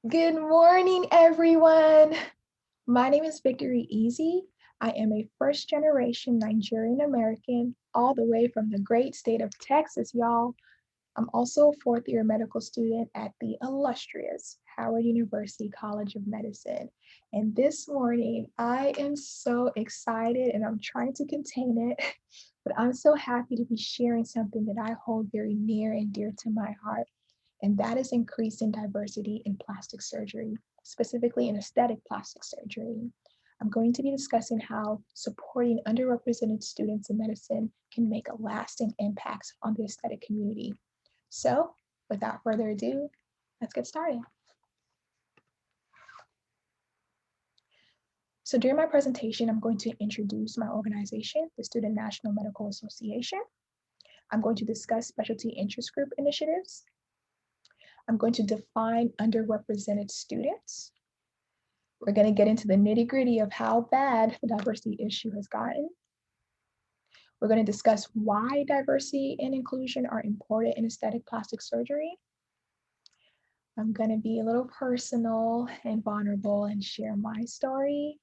Good morning, everyone. My name is Victory Easy. I am a first-generation Nigerian American, all the way from the great state of Texas, y'all. I'm also a fourth-year medical student at the illustrious Howard University College of Medicine. And this morning, I am so excited and I'm trying to contain it, but I'm so happy to be sharing something that I hold very near and dear to my heart, and that is increasing diversity in plastic surgery, specifically in aesthetic plastic surgery. I'm going to be discussing how supporting underrepresented students in medicine can make a lasting impact on the aesthetic community. So, without further ado, let's get started. So during my presentation, I'm going to introduce my organization, the Student National Medical Association. I'm going to discuss specialty interest group initiatives. I'm going to define underrepresented students. We're going to get into the nitty-gritty of how bad the diversity issue has gotten. We're going to discuss why diversity and inclusion are important in aesthetic plastic surgery. I'm going to be a little personal and vulnerable and share my story.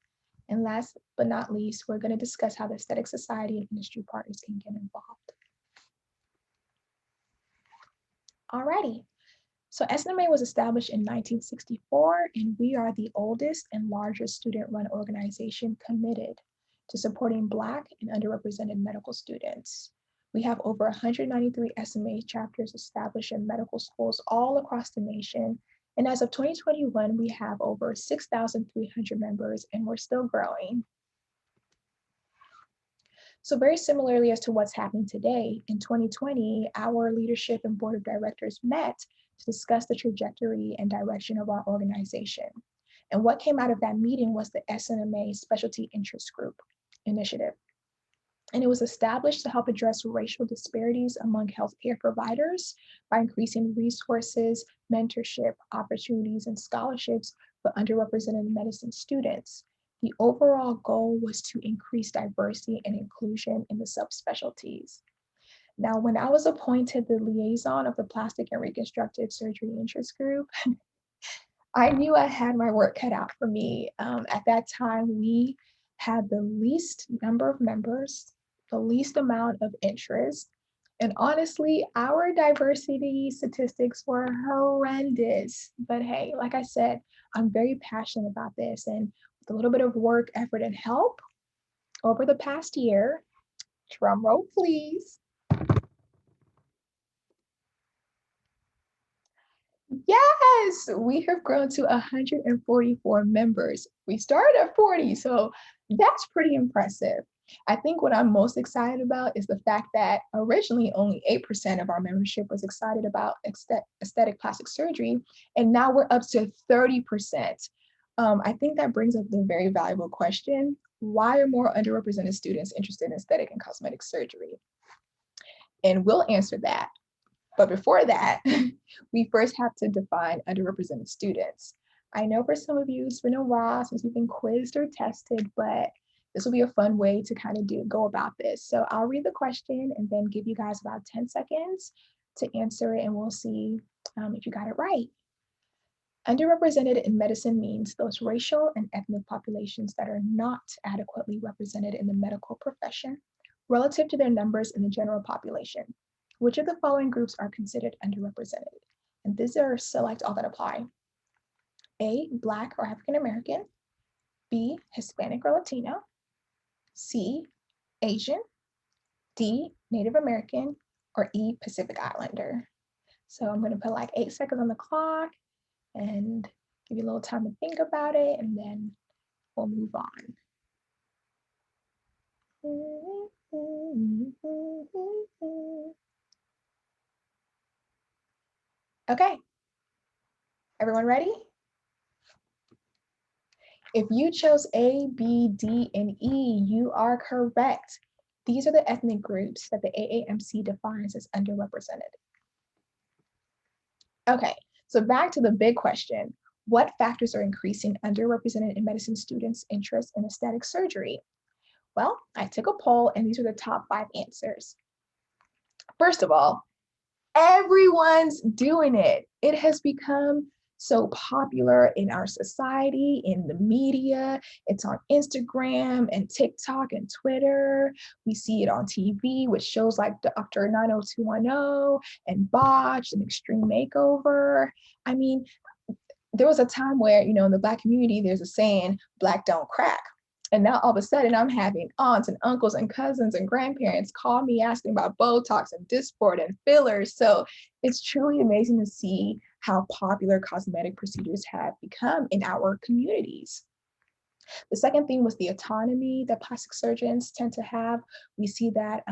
And last but not least, we're going to discuss how the aesthetic society and industry partners can get involved. Alrighty. So Snma was established in 1964, and we are the oldest and largest student-run organization committed to supporting Black and underrepresented medical students. We have over 193 SMA chapters established in medical schools all across the nation. And as of 2021, we have over 6,300 members, and we're still growing. So very similarly as to what's happening today, in 2020, our leadership and board of directors met to discuss the trajectory and direction of our organization. And what came out of that meeting was the Snma Specialty Interest Group initiative. And it was established to help address racial disparities among healthcare providers by increasing resources, mentorship, opportunities, and scholarships for underrepresented medicine students. The overall goal was to increase diversity and inclusion in the subspecialties. Now, when I was appointed the liaison of the Plastic and Reconstructive Surgery Interest Group, I knew I had my work cut out for me. At that time, we had the least number of members, the least amount of interest, and honestly, our diversity statistics were horrendous. But hey, like I said, I'm very passionate about this, and with a little bit of work, effort, and help over the past year, drum roll please, yes, we have grown to 144 members. We started at 40, so that's pretty impressive. I think what I'm most excited about is the fact that originally only 8% of our membership was excited about aesthetic plastic surgery, and now we're up to 30%. I think that brings up the very valuable question: why are more underrepresented students interested in aesthetic and cosmetic surgery? And we'll answer that. But before that, we first have to define underrepresented students. I know for some of you, it's been a while since you've been quizzed or tested, but this will be a fun way to kind of go about this. So I'll read the question and then give you guys about 10 seconds to answer it, and we'll see if you got it right. Underrepresented in medicine means those racial and ethnic populations that are not adequately represented in the medical profession relative to their numbers in the general population. Which of the following groups are considered underrepresented? And these are select all that apply. A, Black or African American. B, Hispanic or Latino. C, Asian. D, Native American. Or E, Pacific Islander. So I'm going to put like 8 seconds on the clock and give you a little time to think about it, and then we'll move on. Okay, everyone ready? If you chose A, B, D, and E, you are correct. These are the ethnic groups that the AAMC defines as underrepresented. Okay, so back to the big question. What factors are increasing underrepresented in medicine students' interest in aesthetic surgery? Well, I took a poll and these are the top 5 answers. First of all, everyone's doing it. It has become so popular in our society, in the media. It's on Instagram and TikTok and Twitter. We see it on TV with shows like Dr. 90210 and Botched and Extreme Makeover. I mean, there was a time where, in the Black community, there's a saying, Black don't crack. And now all of a sudden I'm having aunts and uncles and cousins and grandparents call me asking about Botox and Dysport and fillers. So it's truly amazing to see how popular cosmetic procedures have become in our communities. The second thing was the autonomy that plastic surgeons tend to have. We see that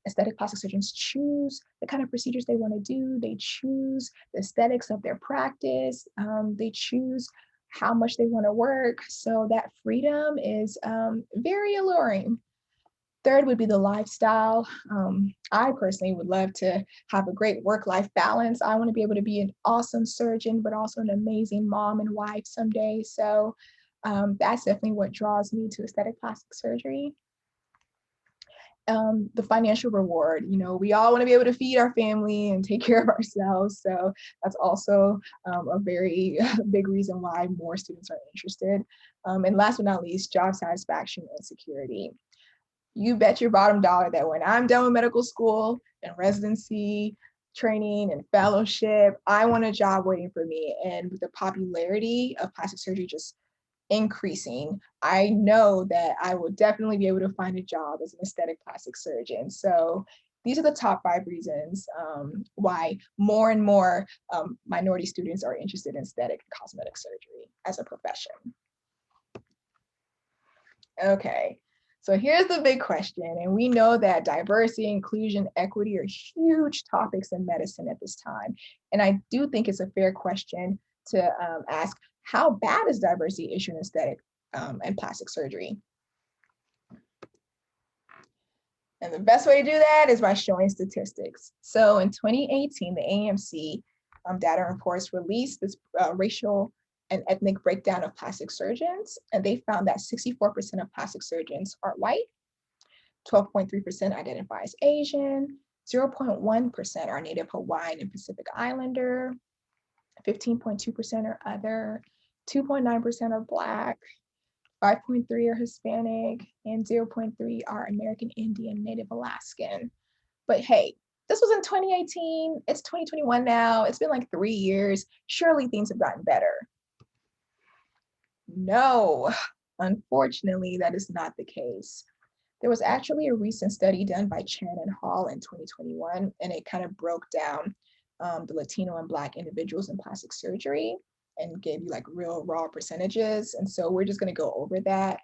aesthetic plastic surgeons choose the kind of procedures they want to do. They choose the aesthetics of their practice. They choose how much they want to work. So that freedom is very alluring. Third would be the lifestyle. I personally would love to have a great work-life balance. I want to be able to be an awesome surgeon, but also an amazing mom and wife someday. So that's definitely what draws me to aesthetic plastic surgery. The financial reward, we all want to be able to feed our family and take care of ourselves. So that's also a very big reason why more students are interested. And last but not least, job satisfaction and security. You bet your bottom dollar that when I'm done with medical school and residency, training and fellowship, I want a job waiting for me. And with the popularity of plastic surgery just increasing, I know that I will definitely be able to find a job as an aesthetic plastic surgeon. So these are the top 5 reasons why more and more minority students are interested in aesthetic and cosmetic surgery as a profession. Okay, so here's the big question, and we know that diversity, inclusion, equity are huge topics in medicine at this time. And I do think it's a fair question to ask, how bad is diversity issue in aesthetic and plastic surgery? And the best way to do that is by showing statistics. So in 2018, the AMC data reports released this racial and ethnic breakdown of plastic surgeons, and they found that 64% of plastic surgeons are white, 12.3% identify as Asian, 0.1% are Native Hawaiian and Pacific Islander, 15.2% are other, 2.9% are Black, 5.3% are Hispanic, and 0.3% are American Indian, Native Alaskan. But hey, this was in 2018, it's 2021 now, it's been like 3 years, surely things have gotten better. No, unfortunately, that is not the case. There was actually a recent study done by Chen and Hall in 2021, and it kind of broke down the Latino and Black individuals in plastic surgery and gave you like real raw percentages. And so we're just going to go over that.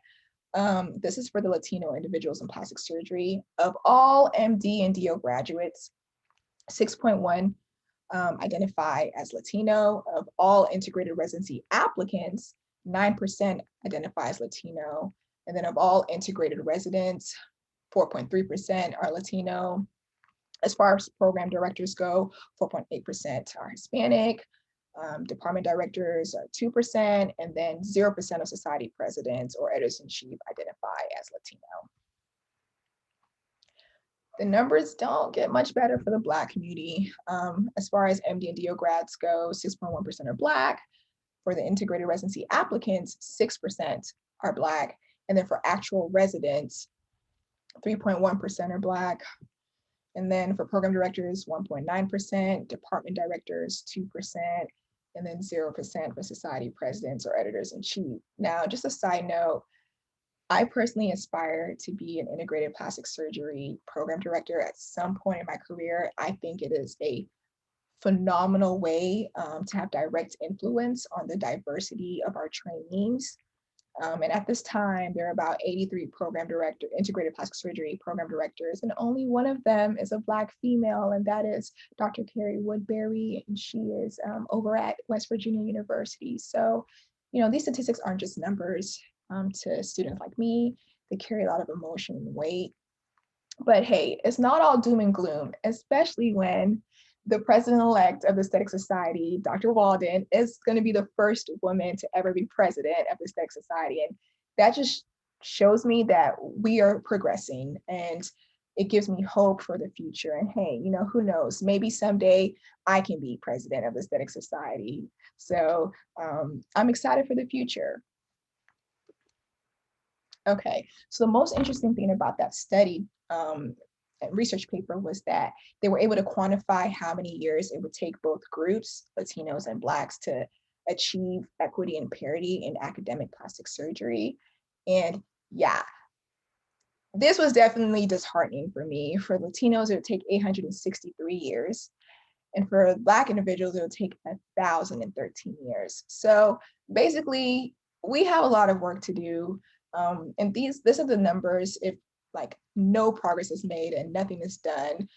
This is for the Latino individuals in plastic surgery. Of all MD and DO graduates, 6.1 identify as Latino. Of all integrated residency applicants, 9% identify as Latino. And then of all integrated residents, 4.3% are Latino. As far as program directors go, 4.8% are Hispanic. Department directors are 2%, and then 0% of society presidents or editors-in-chief identify as Latino. The numbers don't get much better for the Black community. As far as MD and DO grads go, 6.1% are Black. For the integrated residency applicants, 6% are Black. And then for actual residents, 3.1% are Black. And then for program directors, 1.9%, department directors, 2%, and then 0% for society presidents or editors-in-chief. Now, just a side note, I personally aspire to be an integrated plastic surgery program director at some point in my career. I think it is a phenomenal way to have direct influence on the diversity of our trainees. And at this time, there are about 83 integrated plastic surgery program directors, and only one of them is a Black female, and that is Dr. Carrie Woodbury, and she is over at West Virginia University. So, these statistics aren't just numbers to students like me. They carry a lot of emotion and weight. But hey, it's not all doom and gloom, especially when the president-elect of the Aesthetic Society, Dr. Walden, is going to be the first woman to ever be president of the Aesthetic Society. And that just shows me that we are progressing. And it gives me hope for the future. And hey, who knows? Maybe someday I can be president of the Aesthetic Society. So I'm excited for the future. Okay, so the most interesting thing about that study research paper was that they were able to quantify how many years it would take both groups, Latinos and Blacks, to achieve equity and parity in academic plastic surgery. And yeah, this was definitely disheartening for me. For Latinos, it would take 863 years. And for Black individuals, it would take 1,013 years. So basically, we have a lot of work to do. And these are the numbers if like no progress is made and nothing is done.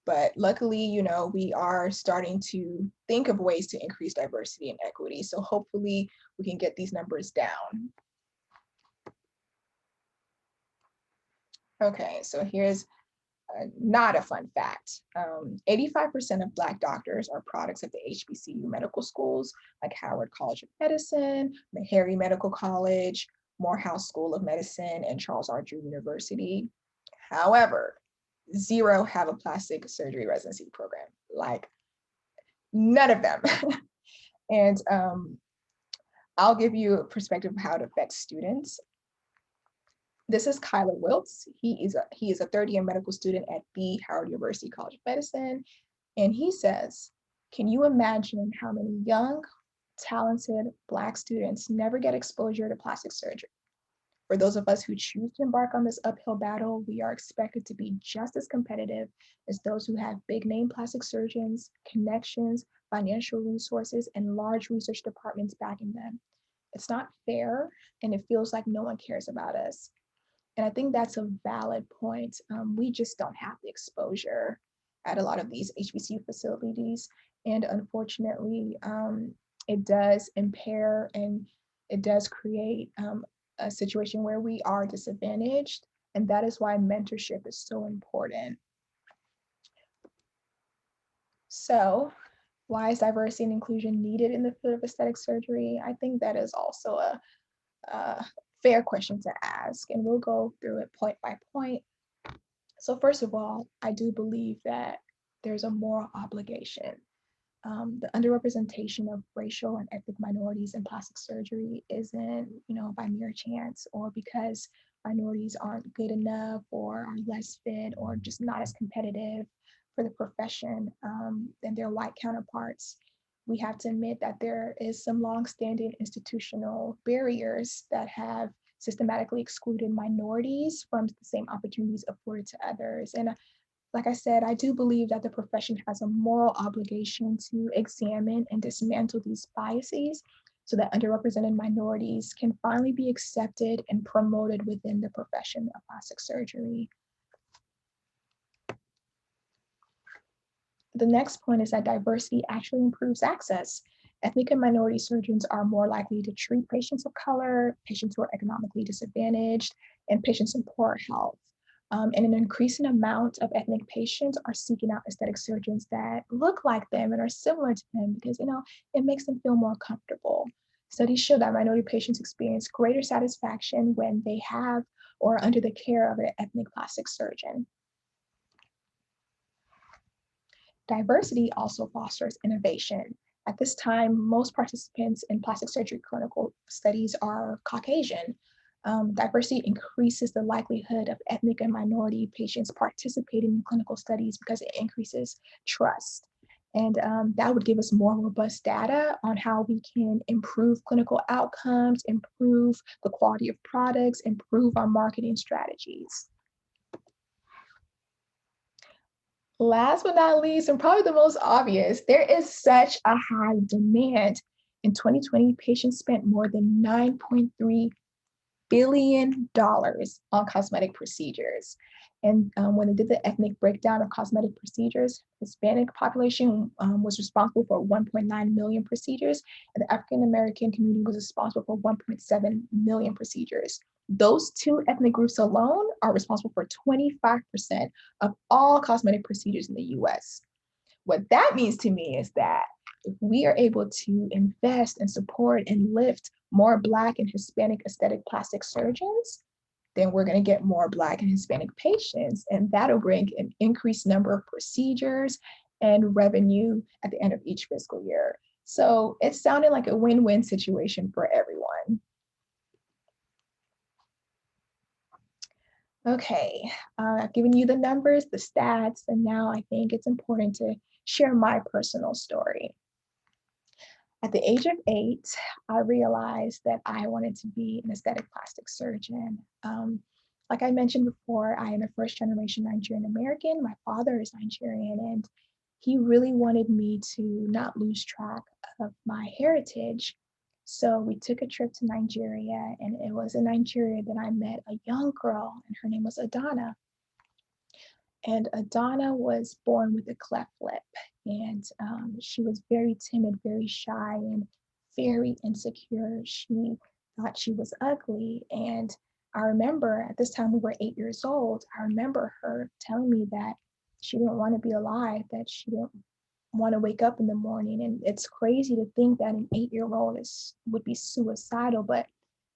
But luckily, we are starting to think of ways to increase diversity and equity. So hopefully we can get these numbers down. Okay, so here's not a fun fact. 85% of Black doctors are products of the HBCU medical schools, like Howard College of Medicine, Meharry Medical College, Morehouse School of Medicine, and Charles R. Drew University. However, 0 have a plastic surgery residency program, like none of them. And I'll give you a perspective of how it affects students. This is Kyler Wiltz. He is a third-year medical student at the Howard University College of Medicine. And he says, can you imagine how many young, talented Black students never get exposure to plastic surgery? For those of us who choose to embark on this uphill battle, we are expected to be just as competitive as those who have big name plastic surgeons, connections, financial resources, and large research departments backing them. It's not fair, and it feels like no one cares about us. And I think that's a valid point. We just don't have the exposure at a lot of these HBCU facilities. And unfortunately, it does impair and it does create a situation where we are disadvantaged. And that is why mentorship is so important. So, why is diversity and inclusion needed in the field of aesthetic surgery? I think that is also a fair question to ask, and we'll go through it point by point. So first of all, I do believe that there's a moral obligation. The underrepresentation of racial and ethnic minorities in plastic surgery isn't, by mere chance or because minorities aren't good enough or are less fit or just not as competitive for the profession than their white counterparts. We have to admit that there is some longstanding institutional barriers that have systematically excluded minorities from the same opportunities afforded to others. And like I said, I do believe that the profession has a moral obligation to examine and dismantle these biases so that underrepresented minorities can finally be accepted and promoted within the profession of plastic surgery. The next point is that diversity actually improves access. Ethnic and minority surgeons are more likely to treat patients of color, patients who are economically disadvantaged, and patients in poor health. And an increasing amount of ethnic patients are seeking out aesthetic surgeons that look like them and are similar to them because, it makes them feel more comfortable. Studies show that minority patients experience greater satisfaction when they have or are under the care of an ethnic plastic surgeon. Diversity also fosters innovation. At this time, most participants in plastic surgery clinical studies are Caucasian. Diversity increases the likelihood of ethnic and minority patients participating in clinical studies because it increases trust. And that would give us more robust data on how we can improve clinical outcomes, improve the quality of products, improve our marketing strategies. Last but not least, and probably the most obvious, there is such a high demand. In 2020, patients spent more than $9.3 billion on cosmetic procedures. And when they did the ethnic breakdown of cosmetic procedures, Hispanic population was responsible for 1.9 million procedures, and the African American community was responsible for 1.7 million procedures. Those two ethnic groups alone are responsible for 25% of all cosmetic procedures in the US. What that means to me is that if we are able to invest and support and lift more Black and Hispanic aesthetic plastic surgeons, then we're going to get more Black and Hispanic patients, and that'll bring an increased number of procedures and revenue at the end of each fiscal year. So it sounded like a win-win situation for everyone. Okay, I've given you the numbers, the stats, and now I think it's important to share my personal story. At the age of 8, I realized that I wanted to be an aesthetic plastic surgeon. Like I mentioned before, I am a first generation Nigerian American. My father is Nigerian, and he really wanted me to not lose track of my heritage. So we took a trip to Nigeria, and it was in Nigeria that I met a young girl, and her name was Adana. And Adana was born with a cleft lip, and she was very timid, very shy, and very insecure. She thought she was ugly. And I remember at this time we were 8 years old. I remember her telling me that she didn't want to be alive, that she didn't want to wake up in the morning. And it's crazy to think that an 8-year-old would be suicidal, but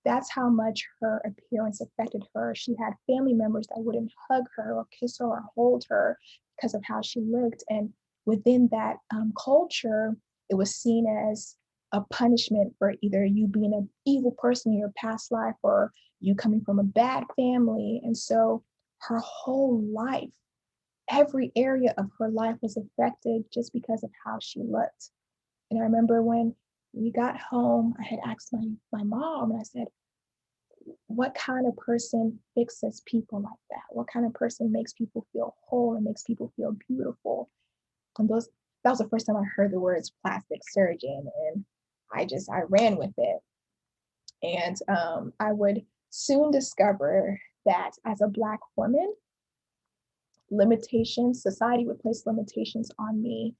that's how much her appearance affected her. She had family members that wouldn't hug her or kiss her or hold her because of how she looked. And within that culture, it was seen as a punishment for either you being an evil person in your past life or you coming from a bad family. And so her whole life, every area of her life was affected just because of how she looked. And I remember when we got home, I had asked my mom, and I said, what kind of person fixes people like that? What kind of person makes people feel whole and makes people feel beautiful? And that was the first time I heard the words plastic surgeon, and I ran with it. And I would soon discover that as a Black woman, society would place limitations on me.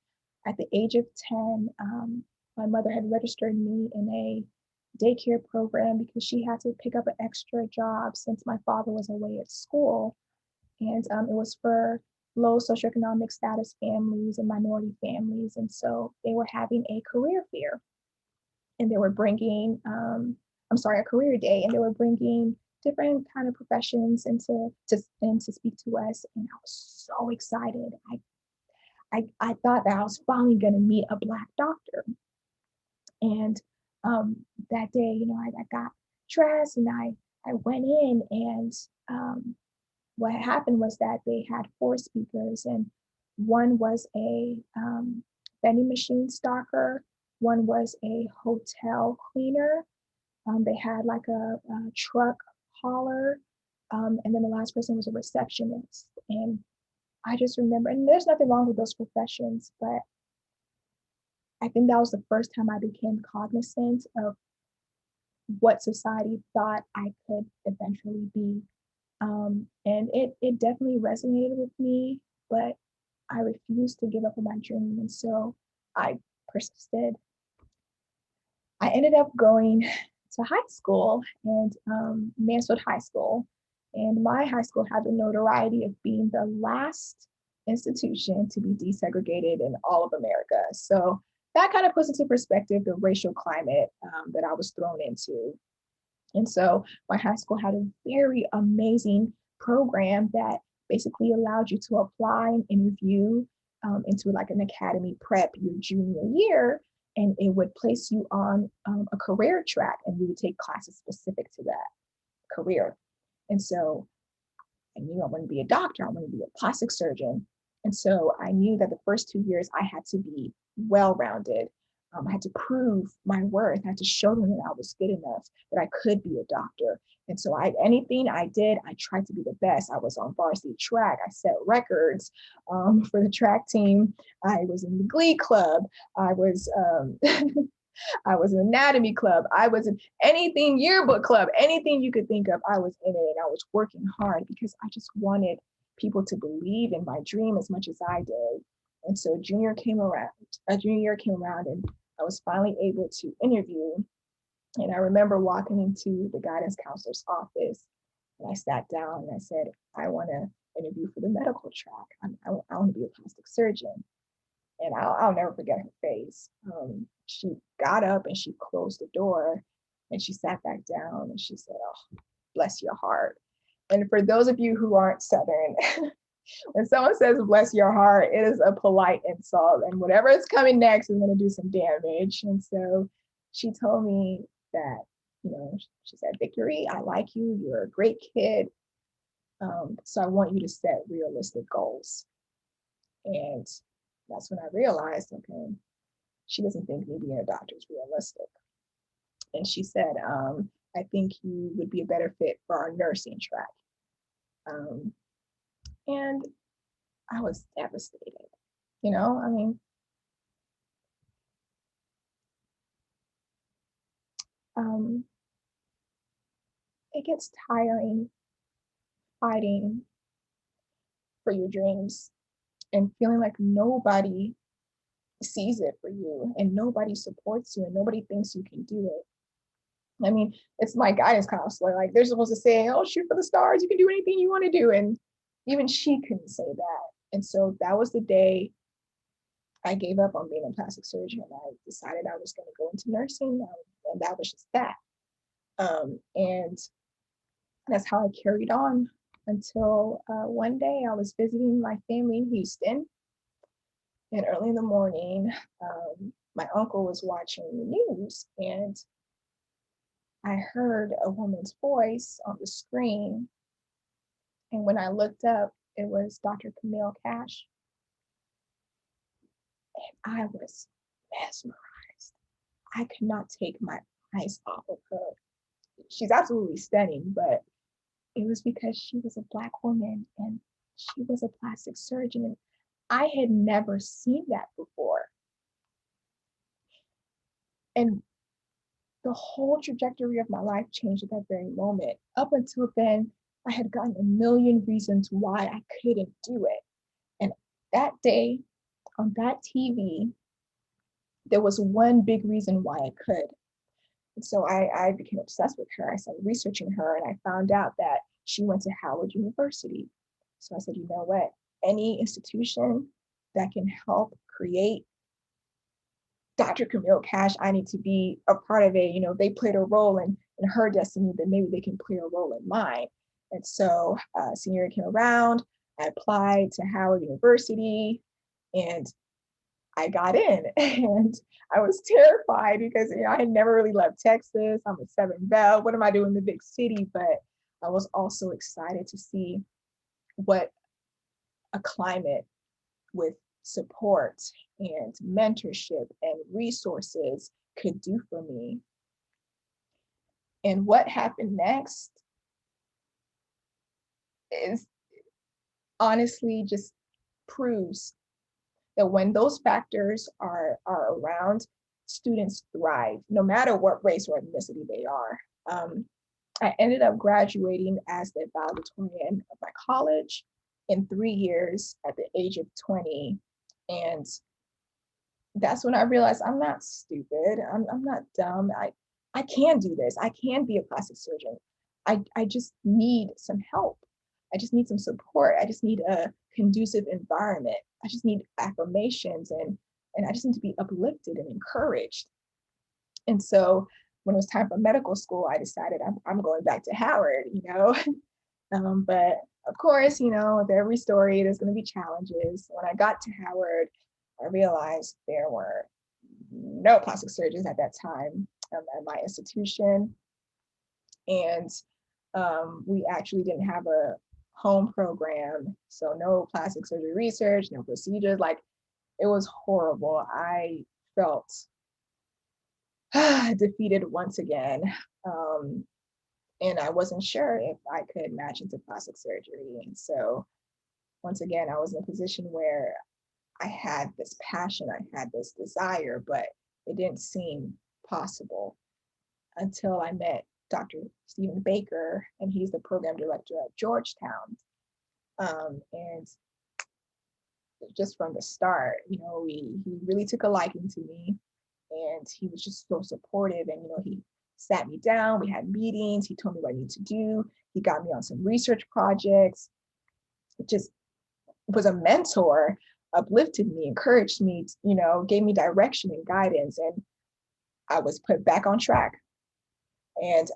At the age of 10, my mother had registered me in a daycare program because she had to pick up an extra job since my father was away at school. And it was for low socioeconomic status families and minority families. And so they were having a career fair, and they were bringing, a career day, and they were bringing different kind of professions to speak to us. And I was so excited. I thought that I was finally going to meet a Black doctor. And that day, I got dressed and I went in, and what happened was that they had 4 speakers, and one was a vending machine stocker, one was a hotel cleaner, they had like a truck hauler, and then the last person was a receptionist. And I just remember, and there's nothing wrong with those professions, but I think that was the first time I became cognizant of what society thought I could eventually be. And it definitely resonated with me, but I refused to give up on my dream. And so I persisted. I ended up going to high school, and Mansfield High School. And my high school had the notoriety of being the last institution to be desegregated in all of America. So that kind of puts into perspective the racial climate that I was thrown into. And so my high school had a very amazing program that basically allowed you to apply and interview into like an academy prep your junior year, and it would place you on a career track, and you would take classes specific to that career. And so I knew I wanted to be a doctor, I wanted to be a plastic surgeon. And so I knew that the first 2 years I had to be well-rounded. I had to prove my worth. I had to show them that I was good enough, that I could be a doctor. And so anything I did, I tried to be the best. I was on varsity track. I set records for the track team. I was in the Glee Club. I was I was an anatomy club. I was in anything yearbook club, anything you could think of, I was in it, and I was working hard because I just wanted people to believe in my dream as much as I did. And so junior year came around, and I was finally able to interview. And I remember walking into the guidance counselor's office, and I sat down and I said, I want to interview for the medical track. I want to be a plastic surgeon. And I'll never forget her face. She got up and she closed the door, and she sat back down and she said, oh, bless your heart. And for those of you who aren't Southern, when someone says bless your heart, it is a polite insult. And whatever is coming next is going to do some damage. And so she told me that, she said, Victory, I like you. You're a great kid. So I want you to set realistic goals. And that's when I realized, okay, she doesn't think me being a doctor is realistic. And she said, I think you would be a better fit for our nursing track. And I was devastated. I mean, it gets tiring fighting for your dreams and feeling like nobody sees it for you and nobody supports you and nobody thinks you can do it. I mean, it's my guidance counselor. Like, they're supposed to say, oh, shoot for the stars. You can do anything you want to do. And even she couldn't say that. And so that was the day I gave up on being a plastic surgeon. I decided I was going to go into nursing. And that was just that. And that's how I carried on until one day I was visiting my family in Houston. And early in the morning, my uncle was watching the news, and I heard a woman's voice on the screen. And when I looked up, it was Dr. Camille Cash. And I was mesmerized. I could not take my eyes off of her. She's absolutely stunning, but it was because she was a Black woman and she was a plastic surgeon. And I had never seen that before. And the whole trajectory of my life changed at that very moment. Up until then, I had gotten a million reasons why I couldn't do it. And that day on that TV, there was one big reason why I could. And so I became obsessed with her. I started researching her and I found out that she went to Howard University. So I said, you know what? Any institution that can help create Dr. Camille Cash, I need to be a part of it. They played a role in her destiny, then maybe they can play a role in mine. And so senior year came around, I applied to Howard University and I got in. And I was terrified because I had never really left Texas. I'm a Southern belle. What am I doing in the big city? But I was also excited to see what a climate with support and mentorship and resources could do for me. And what happened next is honestly just proves that when those factors are around, students thrive, no matter what race or ethnicity they are. I ended up graduating as the valedictorian of my college in 3 years at the age of 20. And that's when I realized I'm not stupid. I'm not dumb. I can do this. I can be a plastic surgeon. I just need some help. I just need some support. I just need a conducive environment. I just need affirmations and I just need to be uplifted and encouraged. And so when it was time for medical school, I decided I'm going back to Howard, but of course, with every story, there's going to be challenges. When I got to Howard, I realized there were no plastic surgeons at that time at my institution. And we actually didn't have a home program. So no plastic surgery research, no procedures. Like, it was horrible. I felt defeated once again. And I wasn't sure if I could match into plastic surgery. And so once again, I was in a position where I had this passion, I had this desire, but it didn't seem possible until I met Dr. Stephen Baker, and he's the program director at Georgetown. And just from the start, he really took a liking to me, and he was just so supportive. And he sat me down, we had meetings, he told me what I need to do, he got me on some research projects. It just was a mentor, uplifted me, encouraged me, gave me direction and guidance, and I was put back on track. And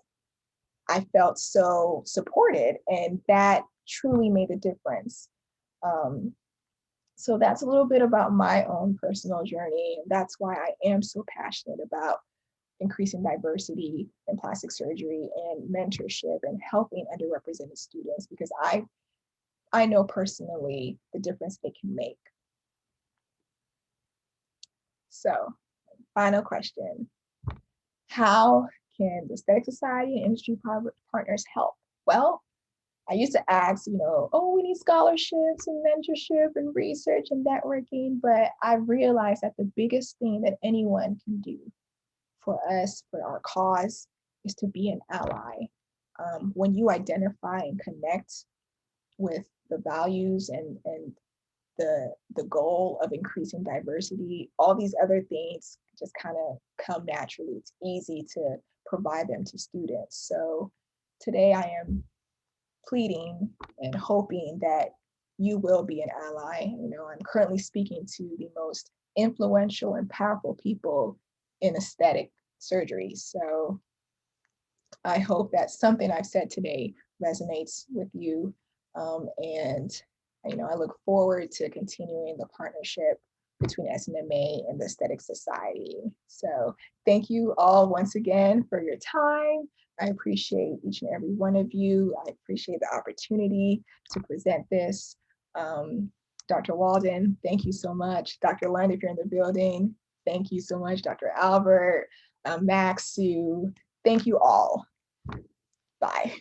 I felt so supported, and that truly made a difference. So that's a little bit about my own personal journey, and that's why I am so passionate about increasing diversity in plastic surgery and mentorship and helping underrepresented students, because I know personally the difference they can make. So, final question. How can the aesthetic society and industry partners help? Well, I used to ask, oh, we need scholarships and mentorship and research and networking, but I realized that the biggest thing that anyone can do for us, for our cause, is to be an ally. When you identify and connect with the values and the goal of increasing diversity, all these other things just kind of come naturally. It's easy to provide them to students. So today I am pleading and hoping that you will be an ally. I'm currently speaking to the most influential and powerful people in aesthetic surgery. So I hope that something I've said today resonates with you. And I look forward to continuing the partnership between SNMA and the Aesthetic Society. So thank you all once again for your time. I appreciate each and every one of you. I appreciate the opportunity to present this. Dr. Walden, thank you so much. Dr. Lund, if you're in the building, thank you so much. Dr. Albert, Max, Sue, thank you all. Bye.